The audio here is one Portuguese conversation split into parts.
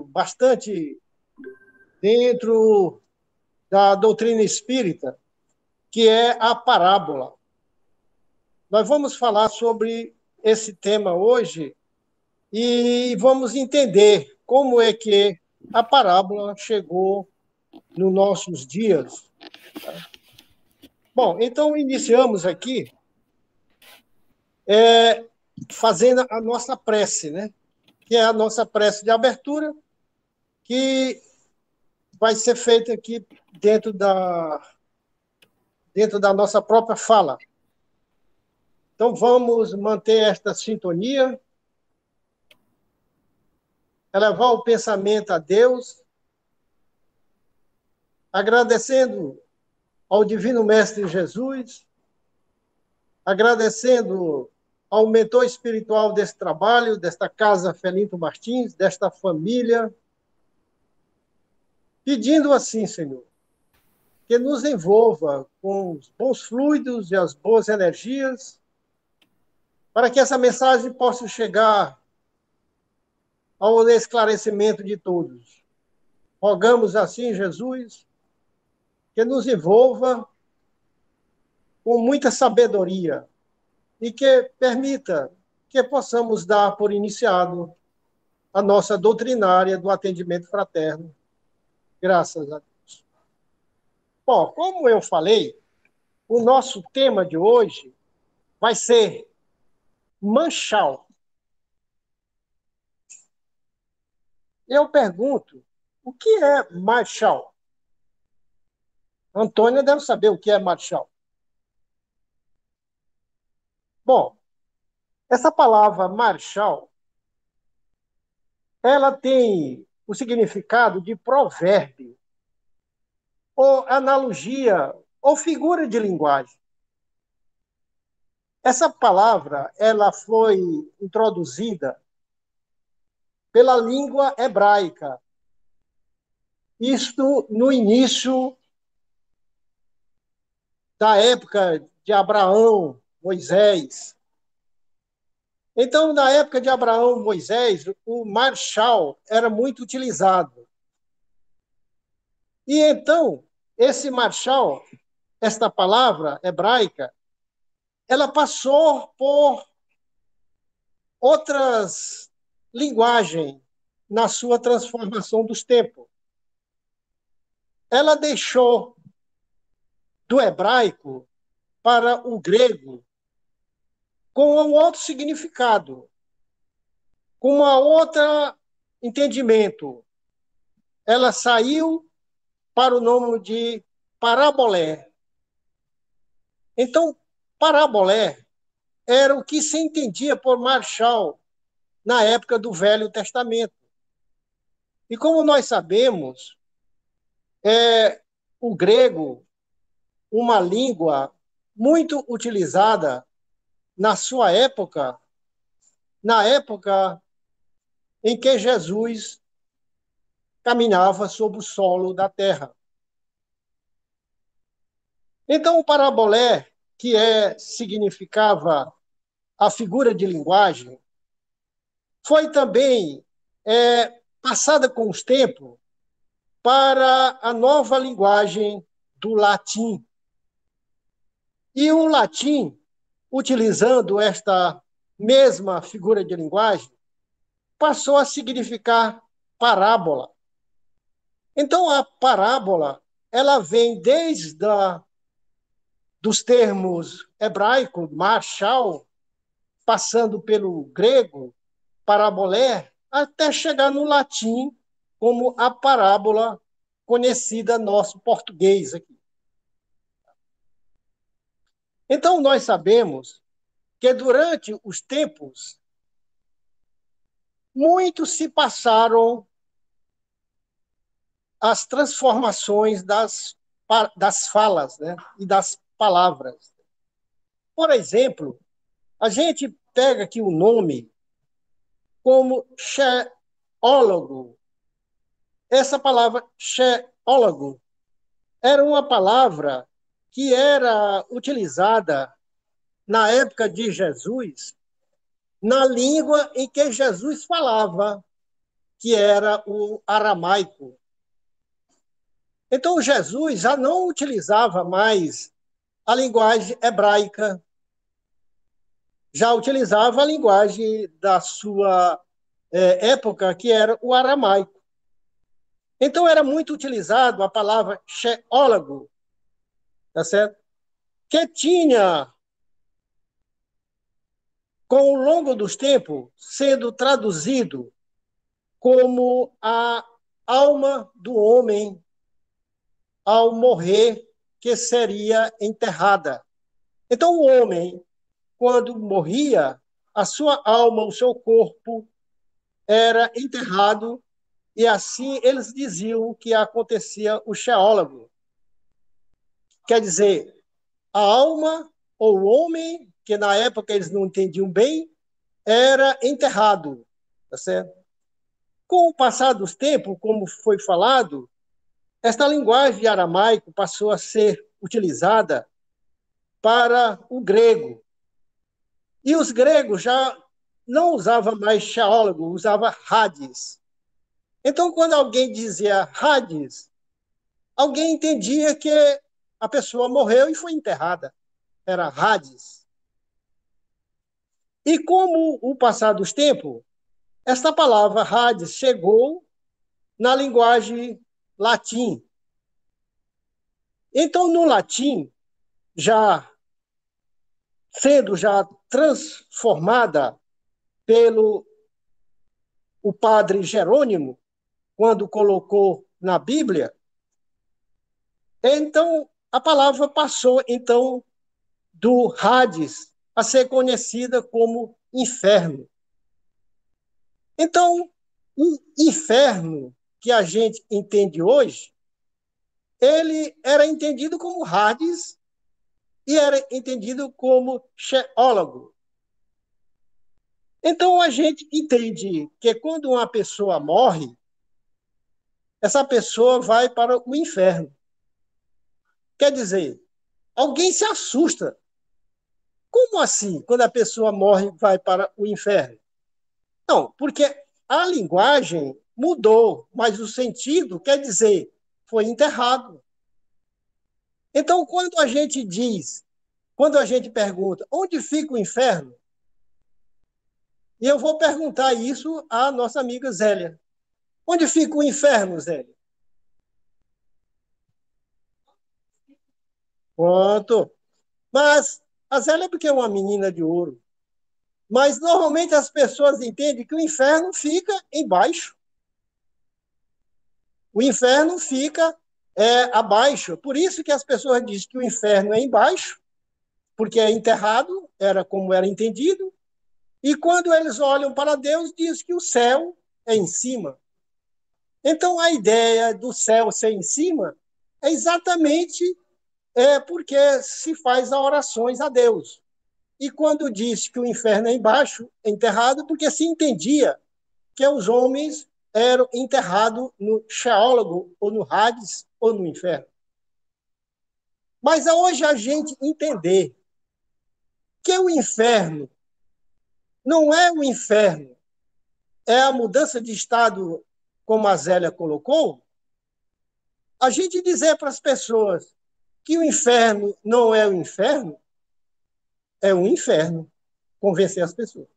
bastante dentro da doutrina espírita, que é a parábola. Nós vamos falar sobre esse tema hoje e vamos entender como é que a parábola chegou nos nossos dias. Bom, então iniciamos aqui fazendo a nossa prece, né? Que é a nossa prece de abertura, que vai ser feita aqui dentro da nossa própria fala. Então, vamos manter esta sintonia, elevar o pensamento a Deus, agradecendo ao Divino Mestre Jesus, agradecendo ao mentor espiritual desse trabalho, desta casa Felinto Martins, desta família, pedindo assim, Senhor, que nos envolva com os bons fluidos e as boas energias, para que essa mensagem possa chegar ao esclarecimento de todos. Rogamos assim, Jesus, que nos envolva com muita sabedoria e que permita que possamos dar por iniciado a nossa doutrinária do atendimento fraterno. Graças a Deus. Bom, como eu falei, o nosso tema de hoje vai ser Manchal. Eu pergunto, o que é Marchal? Antônia deve saber o que é Marchal. Bom, essa palavra Marchal, ela tem o significado de provérbio, ou analogia, ou figura de linguagem. Essa palavra, ela foi introduzida pela língua hebraica, isto no início da época de Abraão, Moisés. Então, na época de Abraão, Moisés, o marchal era muito utilizado. E então, esse marchal, esta palavra hebraica, ela passou por outras linguagens na sua transformação dos tempos. Ela deixou do hebraico para o grego com um outro significado, com uma outra entendimento. Ela saiu para o nome de parabolé. Então, parabolé era o que se entendia por marchal na época do Velho Testamento. E como nós sabemos, o grego, uma língua muito utilizada na sua época, na época em que Jesus caminhava sobre o solo da terra. Então, o parabolé, significava a figura de linguagem, foi também passada com os tempos para a nova linguagem do latim. E o latim, utilizando esta mesma figura de linguagem, passou a significar parábola. Então, a parábola, ela vem desde dos termos hebraicos, marchal, passando pelo grego, parabolé, até chegar no latim, como a parábola conhecida nosso português aqui. Então, nós sabemos que durante os tempos, muito se passaram as transformações das falas, né, e das palavras. Por exemplo, a gente pega aqui o nome como xeólogo. Essa palavra xeólogo era uma palavra que era utilizada na época de Jesus, na língua em que Jesus falava, que era o aramaico. Então, Jesus já não utilizava mais a linguagem hebraica, já utilizava a linguagem da sua época, que era o aramaico. Então, era muito utilizado a palavra sheólogo, tá certo? Que tinha, com o longo dos tempos, sendo traduzido como a alma do homem ao morrer, que seria enterrada. Então, o homem, quando morria, a sua alma, o seu corpo, era enterrado, e assim eles diziam que acontecia o sheólogo. Quer dizer, a alma ou o homem, que na época eles não entendiam bem, era enterrado. Tá certo? Com o passar dos tempos, como foi falado, esta linguagem de aramaico passou a ser utilizada para o grego. E os gregos já não usavam mais sheólogo, usava Hades. Então, quando alguém dizia Hades, alguém entendia que a pessoa morreu e foi enterrada. Era Hades. E como o passar dos tempos, esta palavra Hades chegou na linguagem latim. Então, no latim, já sendo já transformada pelo o padre Jerônimo, quando colocou na Bíblia, então a palavra passou então do Hades a ser conhecida como inferno. Então, o inferno que a gente entende hoje, ele era entendido como Hades e era entendido como Sheólogo. Então, a gente entende que quando uma pessoa morre, essa pessoa vai para o inferno. Quer dizer, alguém se assusta. Como assim, quando a pessoa morre, vai para o inferno? Não, porque a linguagem mudou, mas o sentido quer dizer, foi enterrado. Então, quando a gente pergunta, onde fica o inferno? E eu vou perguntar isso à nossa amiga Zélia. Onde fica o inferno, Zélia? Pronto. Mas a Zélia é porque é uma menina de ouro. Mas normalmente as pessoas entendem que o inferno fica embaixo. O inferno fica abaixo. Por isso que as pessoas dizem que o inferno é embaixo, porque é enterrado, era como era entendido. E quando eles olham para Deus, diz que o céu é em cima. Então a ideia do céu ser em cima é exatamente porque se faz orações a Deus. E quando diz que o inferno é embaixo, é enterrado, porque se entendia que os homens eram enterrados no Sheólogo, ou no Hades, ou no inferno. Mas hoje a gente entender que o inferno não é o inferno, é a mudança de estado, como a Zélia colocou, a gente dizer para as pessoas que o inferno não é o inferno, é um inferno, convencer as pessoas.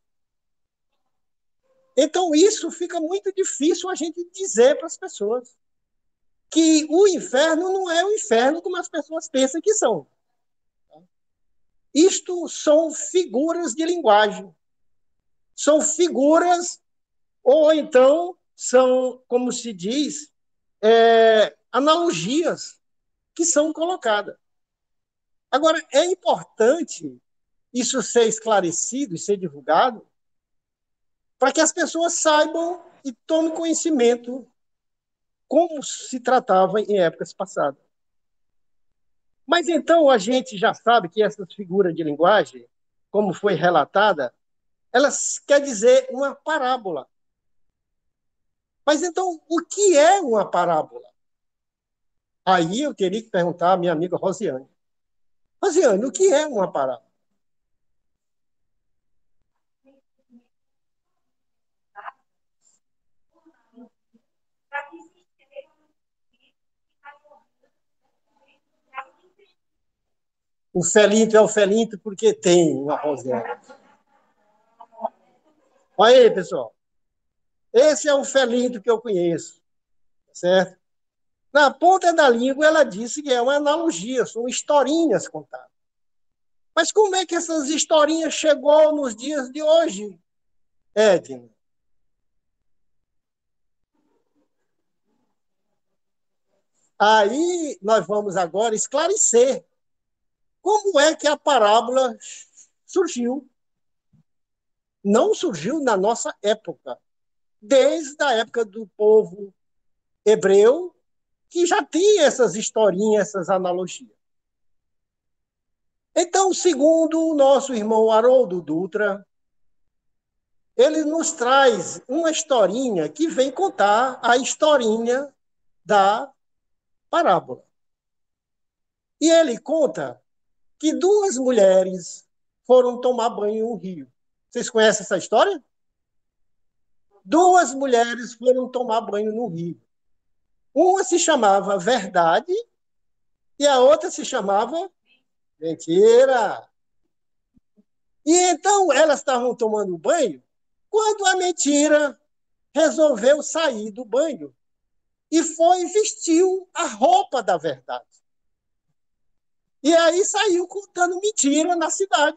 Então, isso fica muito difícil a gente dizer para as pessoas que o inferno não é o inferno como as pessoas pensam que são. Isto são figuras de linguagem. São figuras, ou então são, como se diz, analogias que são colocadas. Agora, é importante isso ser esclarecido e ser divulgado para que as pessoas saibam e tomem conhecimento como se tratava em épocas passadas. Mas então a gente já sabe que essas figuras de linguagem, como foi relatada, elas quer dizer uma parábola. Mas então, o que é uma parábola? Aí eu teria que perguntar à minha amiga Rosiane. Rosiane, o que é uma parábola? O felinto é o felinto porque tem uma rosela. Olha aí, pessoal. Esse é o felinto que eu conheço, certo? Na ponta da língua, ela disse que é uma analogia, são historinhas contadas. Mas como é que essas historinhas chegou nos dias de hoje, Edna? Aí nós vamos agora esclarecer como é que a parábola surgiu. Não surgiu na nossa época, desde a época do povo hebreu, que já tinha essas historinhas, essas analogias. Então, segundo o nosso irmão Haroldo Dutra, ele nos traz uma historinha que vem contar a historinha da parábola. E ele conta que duas mulheres foram tomar banho em um rio. Vocês conhecem essa história? Duas mulheres foram tomar banho no rio. Uma se chamava Verdade e a outra se chamava Mentira. E então elas estavam tomando banho quando a mentira resolveu sair do banho e foi vestiu a roupa da verdade. E aí saiu contando mentira na cidade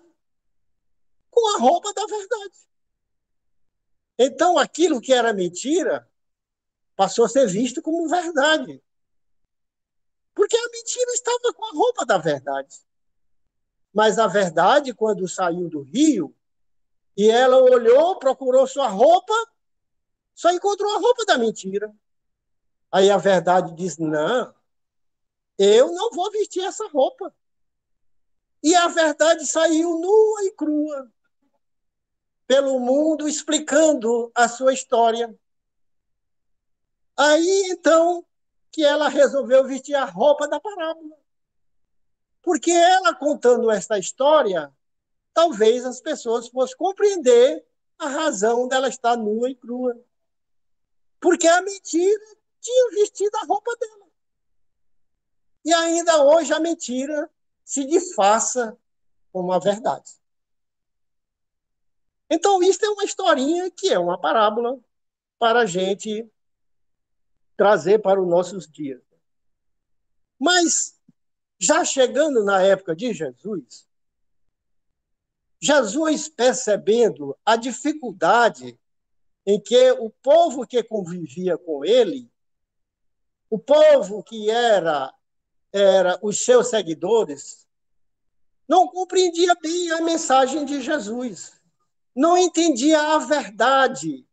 com a roupa da verdade. Então aquilo que era mentira passou a ser visto como verdade. Porque a mentira estava com a roupa da verdade. Mas a verdade, quando saiu do rio, e ela olhou, procurou sua roupa, só encontrou a roupa da mentira. Aí a verdade diz: não, eu não vou vestir essa roupa. E a verdade saiu nua e crua pelo mundo explicando a sua história. Aí então que ela resolveu vestir a roupa da parábola. Porque ela contando esta história, talvez as pessoas fossem compreender a razão dela estar nua e crua. Porque a mentira tinha vestido a roupa dela. E ainda hoje a mentira se disfarça como a verdade. Então, isso é uma historinha que é uma parábola para a gente trazer para os nossos dias. Mas, já chegando na época de Jesus, Jesus percebendo a dificuldade em que o povo que convivia com ele, o povo que era os seus seguidores, não compreendia bem a mensagem de Jesus, não entendia a verdade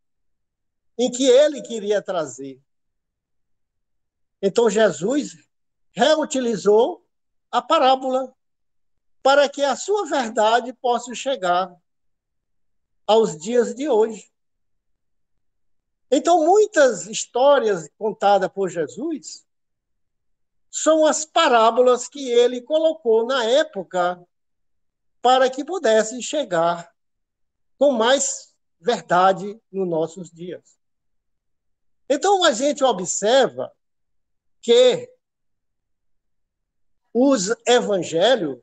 em que ele queria trazer. Então Jesus reutilizou a parábola para que a sua verdade possa chegar aos dias de hoje. Então, muitas histórias contadas por Jesus são as parábolas que ele colocou na época para que pudesse chegar com mais verdade nos nossos dias. Então, a gente observa que os evangelhos,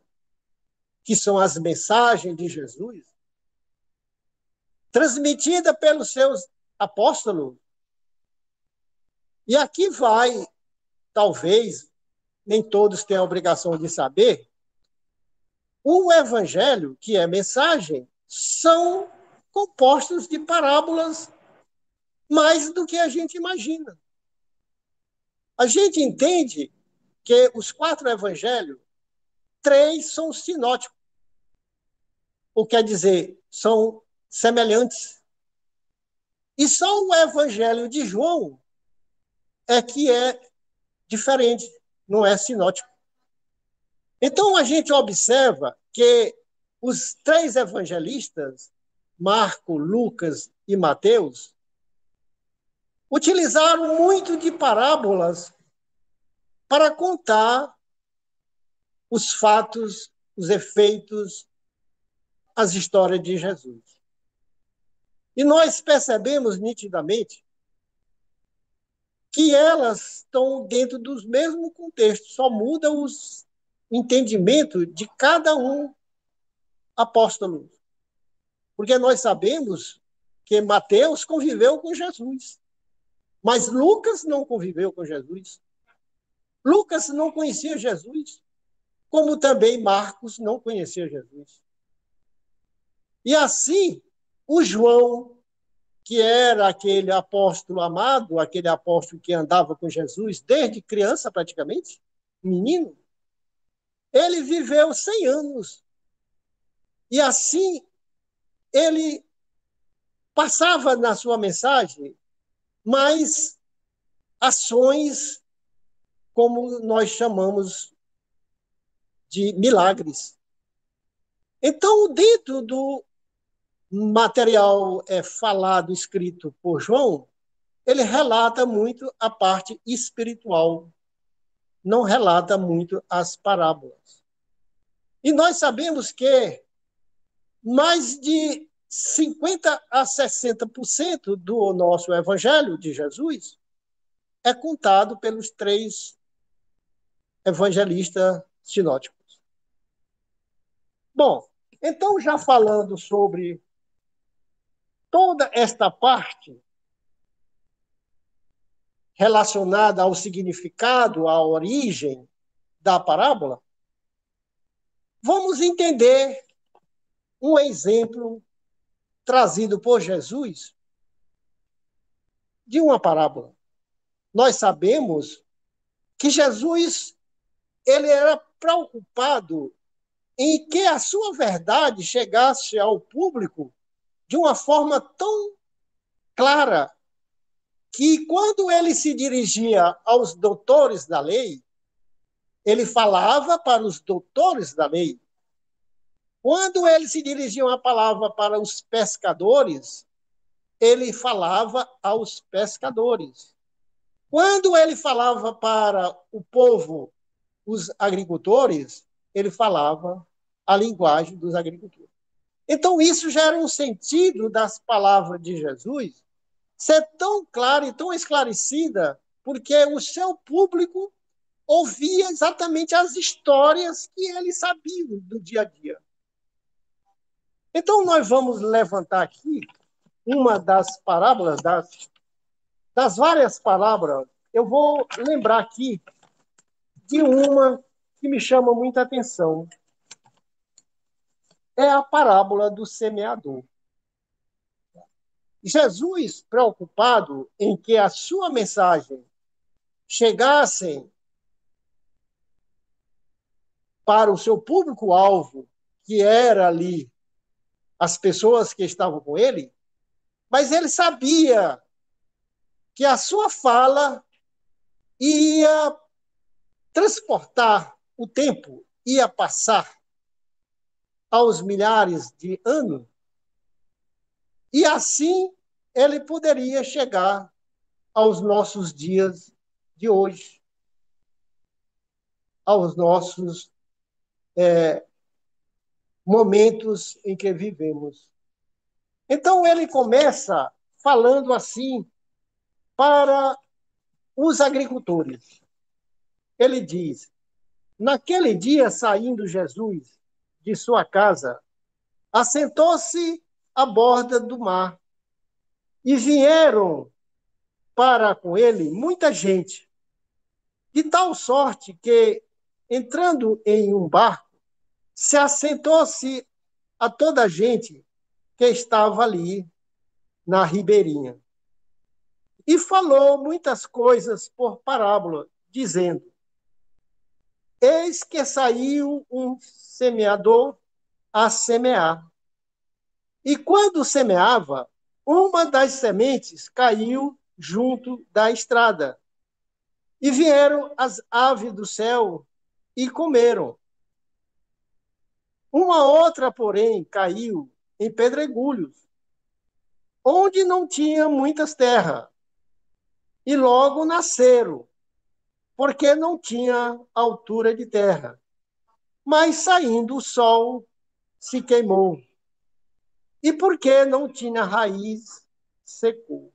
que são as mensagens de Jesus, transmitida pelos seus apóstolos, e aqui vai, talvez, nem todos têm a obrigação de saber, o evangelho, que é mensagem, são compostos de parábolas mais do que a gente imagina. A gente entende que os 4 evangelhos, 3 são sinóticos, ou quer dizer, são semelhantes. E só o evangelho de João é que é diferente, não é sinótico. Então a gente observa que os 3 evangelistas, Marco, Lucas e Mateus, utilizaram muito de parábolas para contar os fatos, os efeitos, as histórias de Jesus. E nós percebemos nitidamente que elas estão dentro dos mesmos contextos, só mudam os entendimento de cada um apóstolo. Porque nós sabemos que Mateus conviveu com Jesus, mas Lucas não conviveu com Jesus. Lucas não conhecia Jesus, como também Marcos não conhecia Jesus. E assim, o João, que era aquele apóstolo amado, aquele apóstolo que andava com Jesus desde criança praticamente, menino, ele viveu 100 anos. E assim, ele passava na sua mensagem mais ações, como nós chamamos de milagres. Então, dentro do material falado, escrito por João, ele relata muito a parte espiritual, não relata muito as parábolas. E nós sabemos que mais de 50 a 60% do nosso evangelho de Jesus é contado pelos 3 evangelistas sinóticos. Bom, então, já falando sobre toda esta parte relacionada ao significado, à origem da parábola, vamos entender um exemplo trazido por Jesus de uma parábola. Nós sabemos que Jesus ele era preocupado em que a sua verdade chegasse ao público de uma forma tão clara que, quando ele se dirigia aos doutores da lei, ele falava para os doutores da lei. Quando ele se dirigia uma palavra para os pescadores, ele falava aos pescadores. Quando ele falava para o povo, os agricultores, ele falava a linguagem dos agricultores. Então, isso já era um sentido das palavras de Jesus ser tão clara e tão esclarecida, porque o seu público ouvia exatamente as histórias que ele sabia do dia a dia. Então, nós vamos levantar aqui uma das parábolas, das várias parábolas. Eu vou lembrar aqui de uma que me chama muita atenção. É a parábola do semeador. Jesus, preocupado em que a sua mensagem chegasse para o seu público-alvo, que era ali as pessoas que estavam com ele, mas ele sabia que a sua fala ia transportar o tempo, ia passar aos milhares de anos, e assim ele poderia chegar aos nossos dias de hoje, aos nossos momentos em que vivemos. Então, ele começa falando assim para os agricultores. Ele diz: naquele dia, saindo Jesus de sua casa, assentou-se à borda do mar, e vieram para com ele muita gente, de tal sorte que, entrando em um barco, se assentou-se a toda a gente que estava ali na ribeirinha. E falou muitas coisas por parábola, dizendo: eis que saiu um semeador a semear. E quando semeava, uma das sementes caiu junto da estrada. E vieram as aves do céu e comeram. Uma outra, porém, caiu em pedregulhos, onde não tinha muitas terras, e logo nasceram, porque não tinha altura de terra. Mas, saindo o sol, se queimou. E porque não tinha raiz, secou.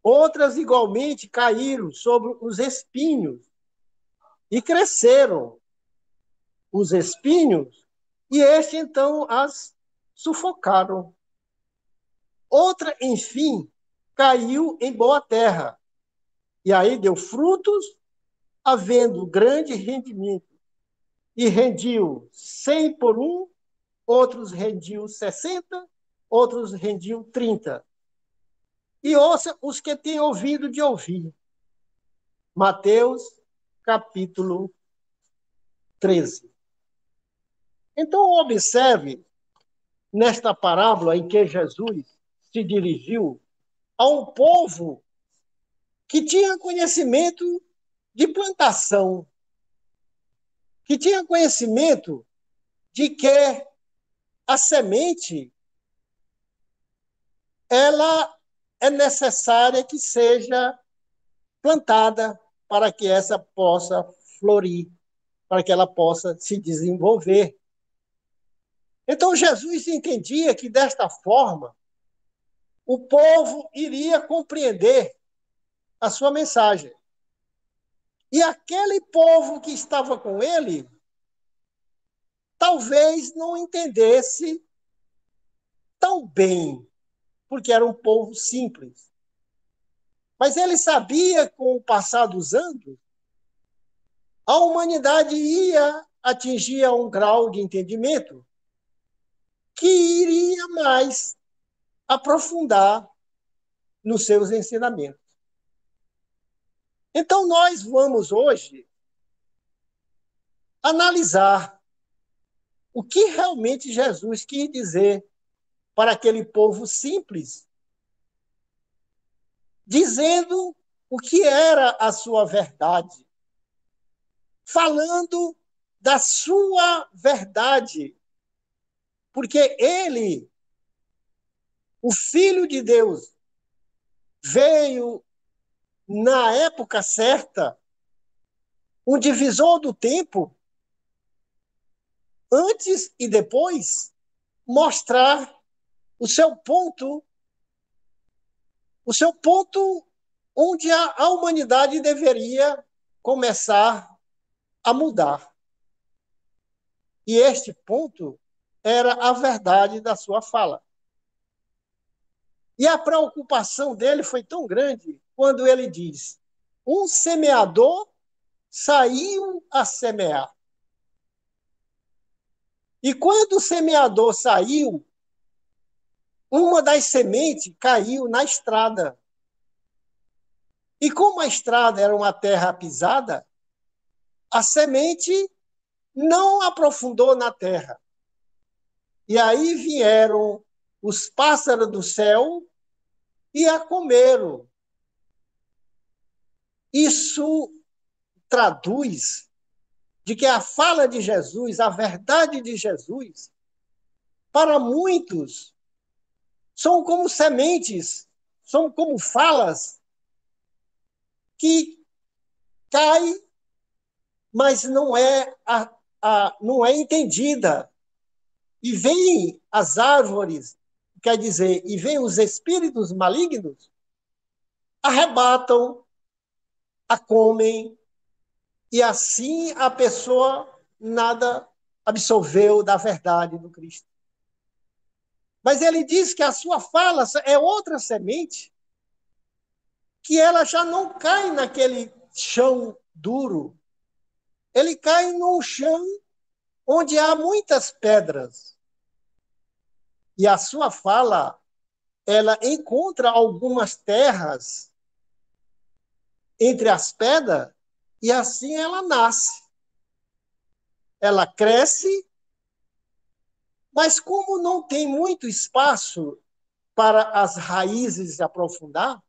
Outras, igualmente, caíram sobre os espinhos e cresceram, os espinhos, e este então as sufocaram. Outra, enfim, caiu em boa terra, e aí deu frutos, havendo grande rendimento. E rendiu 100 por um, outros rendiam 60, outros rendiam 30. E ouça os que têm ouvido de ouvir. Mateus, capítulo 13. Então, observe, nesta parábola em que Jesus se dirigiu a um povo que tinha conhecimento de plantação, que tinha conhecimento de que a semente ela é necessária que seja plantada para que essa possa florir, para que ela possa se desenvolver. Então Jesus entendia que desta forma o povo iria compreender a sua mensagem. E aquele povo que estava com ele talvez não entendesse tão bem, porque era um povo simples. Mas ele sabia, com o passar dos anos, a humanidade ia atingir a um grau de entendimento que iria mais aprofundar nos seus ensinamentos. Então, nós vamos hoje analisar o que realmente Jesus quis dizer para aquele povo simples, dizendo o que era a sua verdade, falando da sua verdade, porque ele, o Filho de Deus, veio na época certa, um divisor do tempo, antes e depois, mostrar o seu ponto onde a humanidade deveria começar a mudar. E este ponto era a verdade da sua fala. E a preocupação dele foi tão grande quando ele diz: um semeador saiu a semear. E quando o semeador saiu, uma das sementes caiu na estrada. E como a estrada era uma terra pisada, a semente não aprofundou na terra. E aí vieram os pássaros do céu e a comeram. Isso traduz de que a fala de Jesus, a verdade de Jesus, para muitos, são como sementes, são como falas que caem, mas não é entendida. E vêm as árvores, quer dizer, e vêm os espíritos malignos, arrebatam, a comem, e assim a pessoa nada absorveu da verdade do Cristo. Mas ele diz que a sua fala é outra semente, que ela já não cai naquele chão duro, ele cai num chão onde há muitas pedras. E a sua fala, ela encontra algumas terras entre as pedras, e assim ela nasce. Ela cresce, mas como não tem muito espaço para as raízes se aprofundar,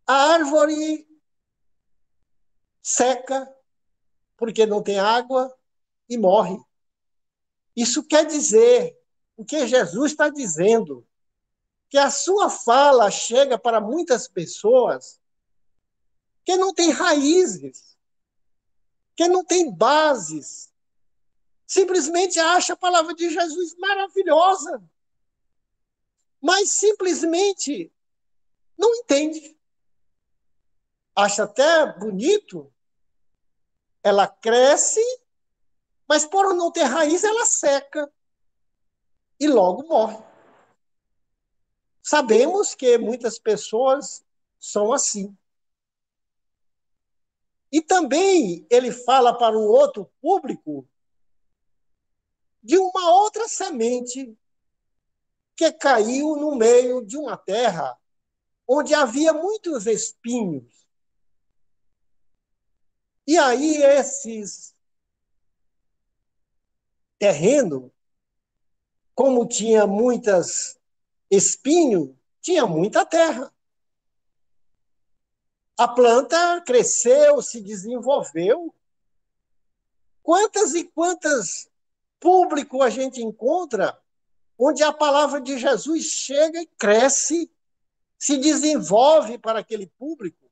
a árvore seca, porque não tem água, e morre. Isso quer dizer, o que Jesus está dizendo, que a sua fala chega para muitas pessoas que não têm raízes, que não têm bases, simplesmente acha a palavra de Jesus maravilhosa, mas simplesmente não entende. Acha até bonito, ela cresce, mas por não ter raiz, ela seca e logo morre. Sabemos que muitas pessoas são assim. E também ele fala para um outro público de uma outra semente que caiu no meio de uma terra onde havia muitos espinhos. E aí esses terrenos, como tinha muitas espinhos, tinha muita terra. A planta cresceu, se desenvolveu. Quantas e quantas público a gente encontra onde a palavra de Jesus chega e cresce, se desenvolve para aquele público,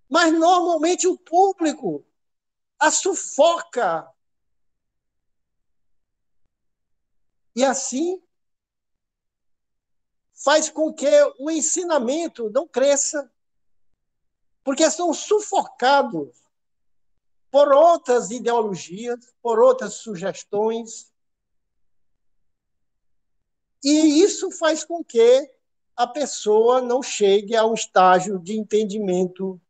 mas normalmente o público a sufoca. E assim faz com que o ensinamento não cresça, porque são sufocados por outras ideologias, por outras sugestões, e isso faz com que a pessoa não chegue a um estágio de entendimento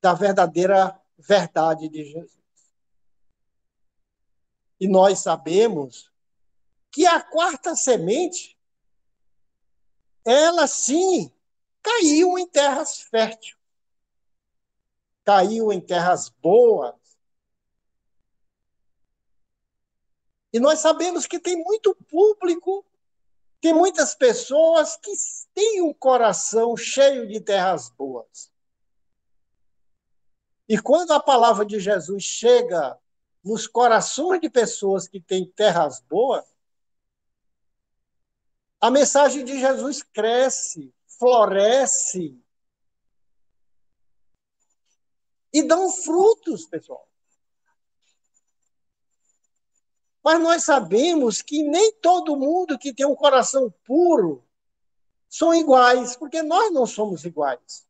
da verdadeira verdade de Jesus. E nós sabemos que a quarta semente, ela sim caiu em terras férteis, caiu em terras boas. E nós sabemos que tem muito público, tem muitas pessoas que têm um coração cheio de terras boas. E quando a palavra de Jesus chega nos corações de pessoas que têm terras boas, a mensagem de Jesus cresce, floresce e dão frutos, pessoal. Mas nós sabemos que nem todo mundo que tem um coração puro são iguais, porque nós não somos iguais.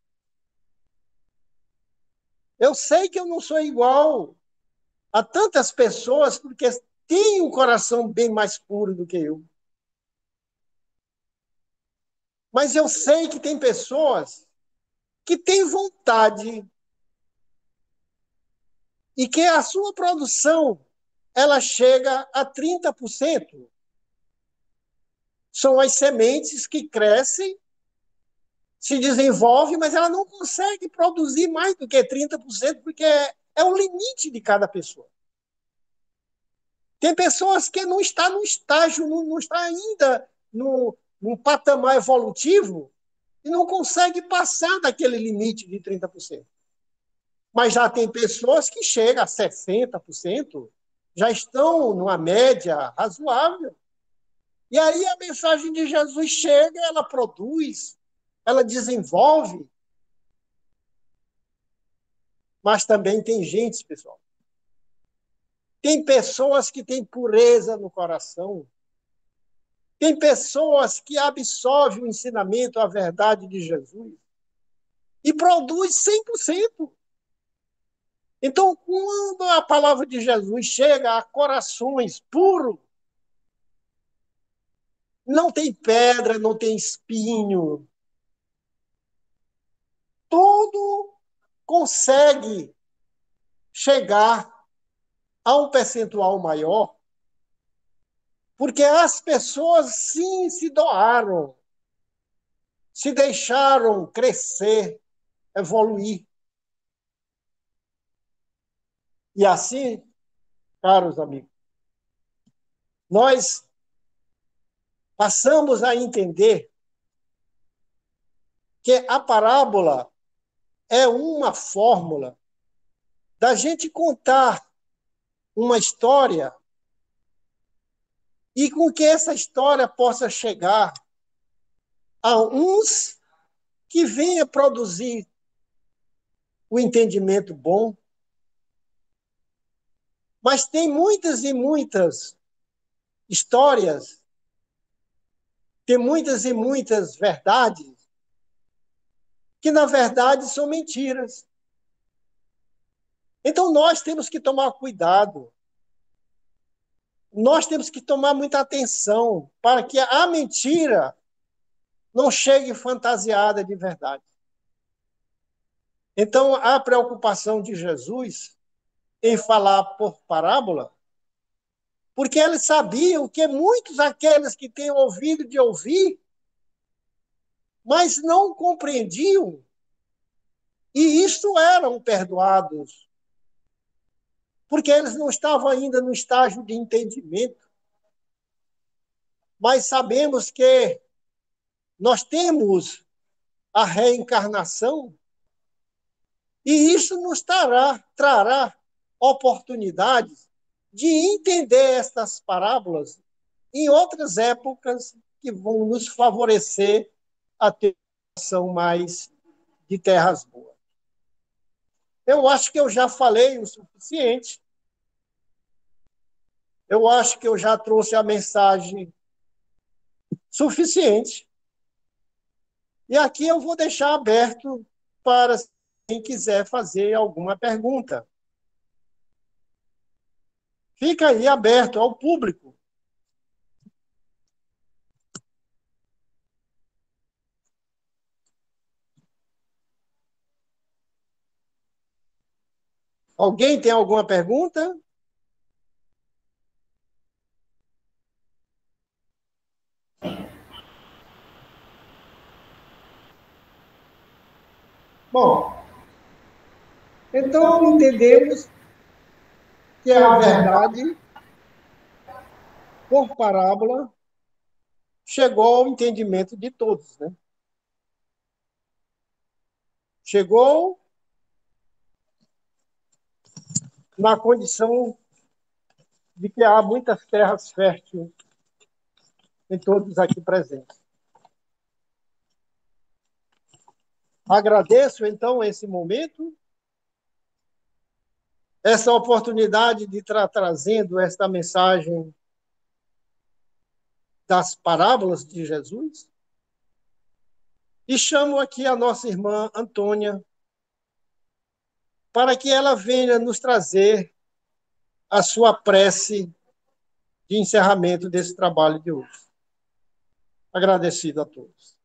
Eu sei que eu não sou igual a tantas pessoas porque têm um coração bem mais puro do que eu. Mas eu sei que tem pessoas que têm vontade e que a sua produção ela chega a 30%. São as sementes que crescem, se desenvolvem, mas ela não consegue produzir mais do que 30%, porque é o limite de cada pessoa. Tem pessoas que não estão no estágio, não estão ainda no patamar evolutivo e não consegue passar daquele limite de 30%. Mas já tem pessoas que chegam a 60%, já estão numa média razoável. E aí a mensagem de Jesus chega, ela produz, ela desenvolve, mas também tem gente, pessoal. Tem pessoas que têm pureza no coração. Tem pessoas que absorvem o ensinamento, a verdade de Jesus e produz 100%. Então, quando a palavra de Jesus chega a corações puros, não tem pedra, não tem espinho, tudo consegue chegar a um percentual maior, porque as pessoas sim se doaram, se deixaram crescer, evoluir. E assim, caros amigos, nós passamos a entender que a parábola é uma fórmula da gente contar uma história e com que essa história possa chegar a uns que venha produzir o entendimento bom, mas tem muitas e muitas histórias, tem muitas e muitas verdades que, na verdade, são mentiras. Então, nós temos que tomar cuidado, nós temos que tomar muita atenção para que a mentira não chegue fantasiada de verdade. Então, a preocupação de Jesus em falar por parábola, porque eles sabiam que muitos aqueles que têm ouvido de ouvir, mas não compreendiam, e isto eram perdoados, porque eles não estavam ainda no estágio de entendimento. Mas sabemos que nós temos a reencarnação, e isso nos trará oportunidades de entender estas parábolas em outras épocas que vão nos favorecer a ter uma ação mais de terras boas. Eu acho que eu já falei o suficiente. Eu acho que eu já trouxe a mensagem suficiente. E aqui eu vou deixar aberto para quem quiser fazer alguma pergunta. Fica aí aberto ao público. Alguém tem alguma pergunta? Bom, então entendemos que a verdade, por parábola, chegou ao entendimento de todos, né? Chegou na condição de que há muitas terras férteis em todos aqui presentes. Agradeço, então, esse momento, essa oportunidade de estar trazendo esta mensagem das parábolas de Jesus. E chamo aqui a nossa irmã Antônia para que ela venha nos trazer a sua prece de encerramento desse trabalho de hoje. Agradecido a todos.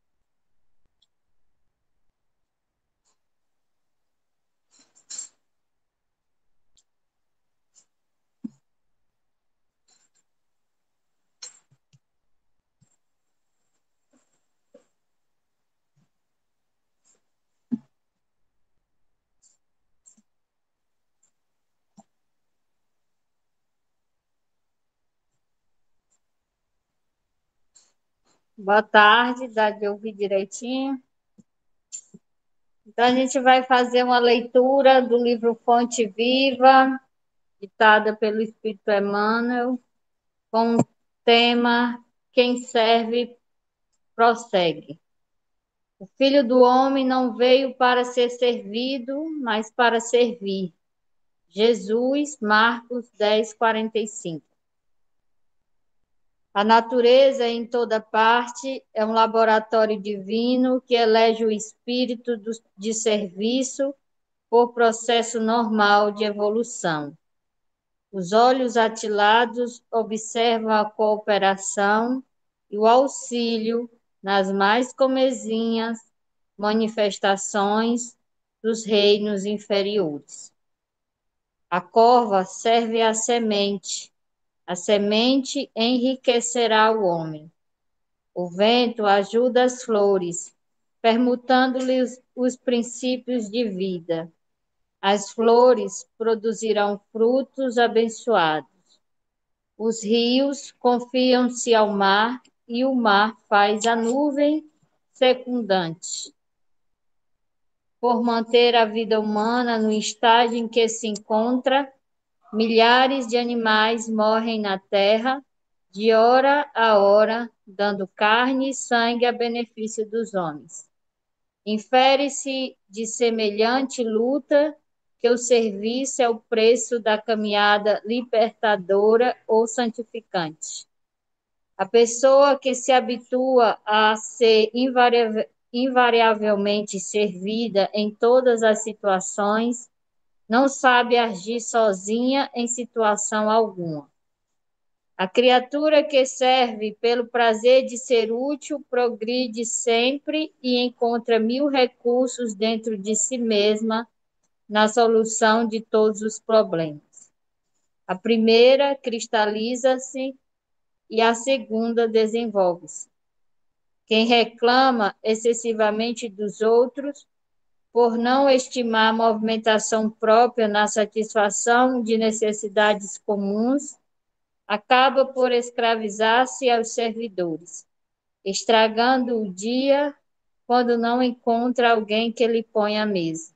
Boa tarde, dá de ouvir direitinho? Então, a gente vai fazer uma leitura do livro Fonte Viva, ditada pelo Espírito Emmanuel, com o tema Quem serve, prossegue. O Filho do Homem não veio para ser servido, mas para servir. Jesus, Marcos 10, 45. A natureza, em toda parte, é um laboratório divino que elege o espírito de serviço por processo normal de evolução. Os olhos atilados observam a cooperação e o auxílio nas mais comezinhas manifestações dos reinos inferiores. A corva serve à semente. A semente enriquecerá o homem. O vento ajuda as flores, permutando-lhes os princípios de vida. As flores produzirão frutos abençoados. Os rios confiam-se ao mar e o mar faz a nuvem secundante. Por manter a vida humana no estágio em que se encontra, milhares de animais morrem na terra, de hora a hora, dando carne e sangue a benefício dos homens. Infere-se de semelhante luta que o serviço é o preço da caminhada libertadora ou santificante. A pessoa que se habitua a ser invariavelmente servida em todas as situações não sabe agir sozinha em situação alguma. A criatura que serve pelo prazer de ser útil progride sempre e encontra mil recursos dentro de si mesma na solução de todos os problemas. A primeira cristaliza-se e a segunda desenvolve-se. Quem reclama excessivamente dos outros, por não estimar a movimentação própria na satisfação de necessidades comuns, acaba por escravizar-se aos servidores, estragando o dia quando não encontra alguém que lhe ponha à mesa.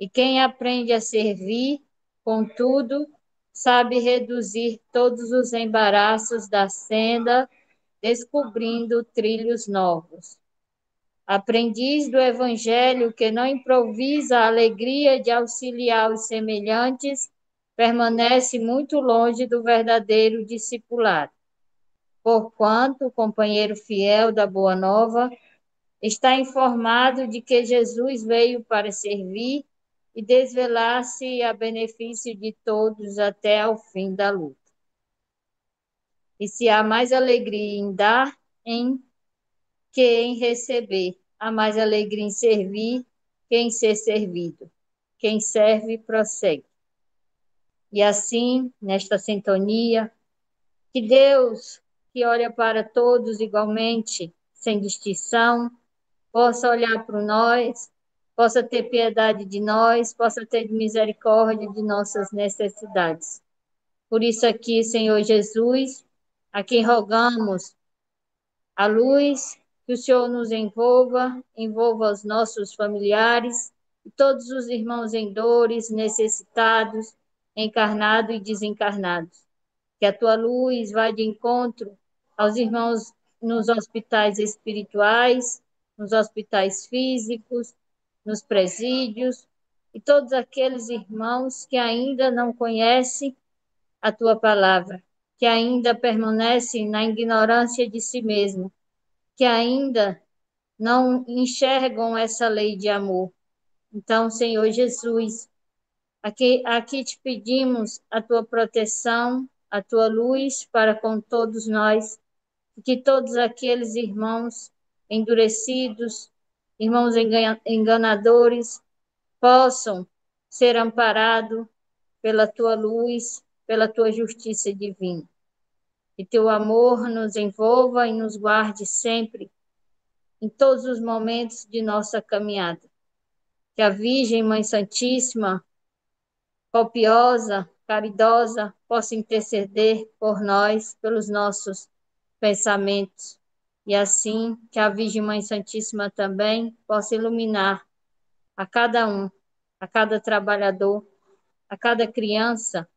E quem aprende a servir, contudo, sabe reduzir todos os embaraços da senda, descobrindo trilhos novos. Aprendiz do Evangelho que não improvisa a alegria de auxiliar os semelhantes, permanece muito longe do verdadeiro discipulado. Porquanto o companheiro fiel da Boa Nova está informado de que Jesus veio para servir e desvelar-se a benefício de todos até ao fim da luta. E se há mais alegria em dar que em receber, há mais alegria em servir que em ser servido. Quem serve, prossegue. E assim, nesta sintonia, que Deus, que olha para todos igualmente, sem distinção, possa olhar para nós, possa ter piedade de nós, possa ter misericórdia de nossas necessidades. Por isso aqui, Senhor Jesus, a quem rogamos a luz, que o Senhor nos envolva, envolva os nossos familiares e todos os irmãos em dores, necessitados, encarnados e desencarnados. Que a tua luz vá de encontro aos irmãos nos hospitais espirituais, nos hospitais físicos, nos presídios, e todos aqueles irmãos que ainda não conhecem a tua palavra, que ainda permanecem na ignorância de si mesmo, que ainda não enxergam essa lei de amor. Então, Senhor Jesus, aqui te pedimos a tua proteção, a tua luz para com todos nós, e que todos aqueles irmãos endurecidos, irmãos enganadores, possam ser amparados pela tua luz, pela tua justiça divina. Que teu amor nos envolva e nos guarde sempre, em todos os momentos de nossa caminhada. Que a Virgem Mãe Santíssima, copiosa, caridosa, possa interceder por nós, pelos nossos pensamentos. E assim, que a Virgem Mãe Santíssima também possa iluminar a cada um, a cada trabalhador, a cada criança,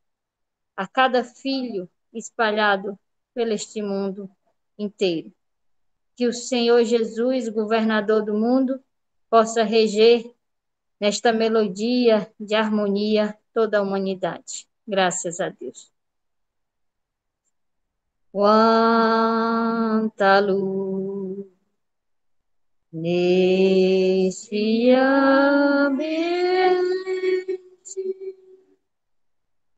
a cada filho espalhado pelo este mundo inteiro. Que o Senhor Jesus, governador do mundo, possa reger nesta melodia de harmonia toda a humanidade. Graças a Deus. Quanta luz neste ambiente,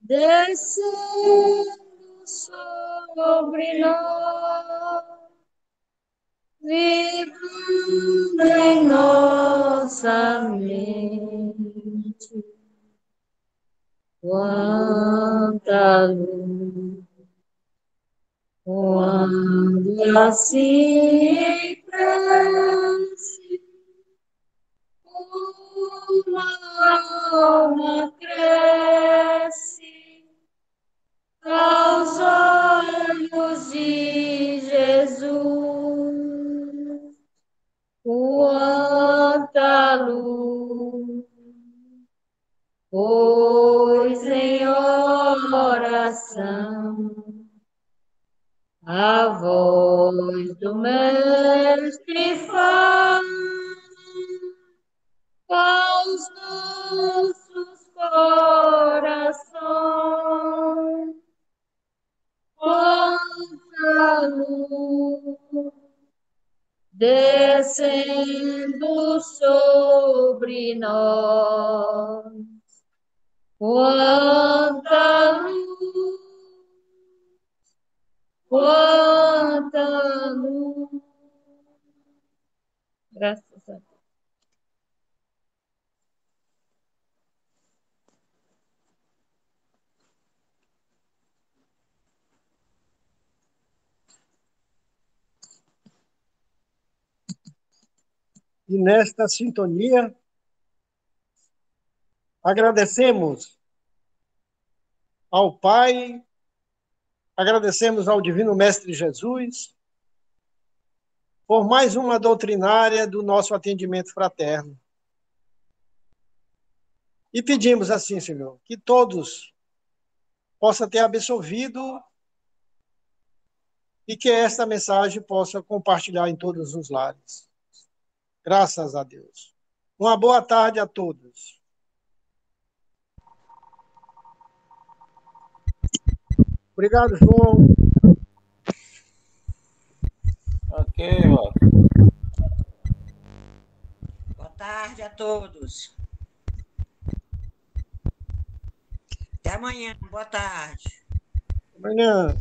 descendo sobre nós, vibrando em nossa mente. Quanta luz, quando assim cresce, uma alma cresce aos olhos de Jesus. Quanta luz, pois em oração a voz do Mestre fala aos nossos corações. Quanta luz descendo sobre nós. Quanta luz, quanta luz. Graças a Deus. E nesta sintonia, agradecemos ao Pai, agradecemos ao Divino Mestre Jesus por mais uma doutrinária do nosso atendimento fraterno. E pedimos assim, Senhor, que todos possam ter absolvido e que esta mensagem possa compartilhar em todos os lares. Graças a Deus. Uma boa tarde a todos. Obrigado, João. Ok, ó. Boa tarde a todos. Até amanhã. Boa tarde. Amanhã.